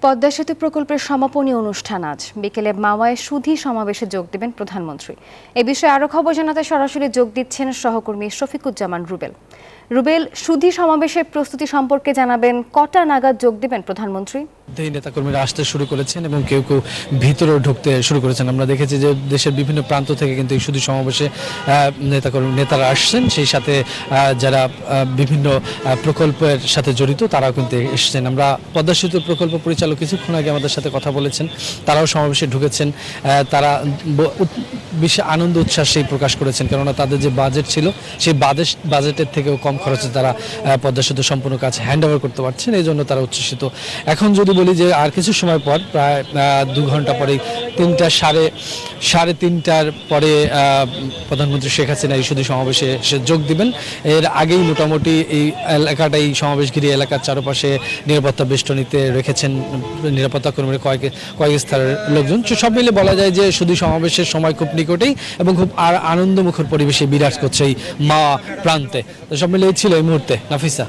পদ্মা সেতু প্রকল্পের সমাপনী অনুষ্ঠান আজ বিকেলে মাওয়ায় সুধী সমাবেশে যোগ দেবেন প্রধানমন্ত্রী। এ বিষয়ে আরও খবর জানাতে সরাসরি যোগ দিচ্ছেন সহকর্মী শফিকুজ্জামান রুবেল। রুবেল, সুধী সমাবেশের প্রস্তুতি সম্পর্কে জানাবেন, কটা নাগাদ যোগ দেবেন প্রধানমন্ত্রী? নেতাকর্মীরা আসতে শুরু করেছেন এবং কেউ কেউ ভিতরেও ঢুকতে শুরু করেছেন। আমরা দেখেছি যে দেশের বিভিন্ন প্রান্ত থেকে কিন্তু এই সুধী সমাবেশে নেতারা আসছেন, সেই সাথে যারা বিভিন্ন প্রকল্পের সাথে জড়িত তারাও কিন্তু এসেছেন। আমরা পদ্মা সেতু প্রকল্প পরিচালক কিছুক্ষণ আগে আমাদের সাথে কথা বলেছেন, তারাও সমাবেশে ঢুকেছেন। তারা বেশি আনন্দ উচ্ছ্বাস সেই প্রকাশ করেছেন, কেননা তাদের যে বাজেট ছিল সেই বাজেটের থেকেও কম খরচে তারা পদ্মা সেতু সম্পূর্ণ কাজ হ্যান্ড ওভার করতে পারছেন, এই জন্য তারা উচ্ছ্বসিত। এখন যদি বলি যে আর কিছু সময় পর, প্রায় 2 ঘন্টা পরেই সাড়ে তিনটার পরে প্রধানমন্ত্রী শেখ হাসিনা এই সুধী সমাবেশে এসে যোগ দিবেন। এর আগেই মোটামুটি এই এলাকাটাই সমাবেশ ঘিরে এলাকার চারপাশে নিরাপত্তা বেষ্টনীতে রেখেছেন নিরাপত্তা কর্মীরা কয়েক স্তরের লোকজন। সব মিলে বলা যায় যে সুধী সমাবেশের সময় খুব নিকটেই এবং খুব আনন্দমুখর পরিবেশে বিরাজ করছে এই মা প্রান্তে। তো সব মিলে ছিল এই মুহূর্তে। নাফিসা।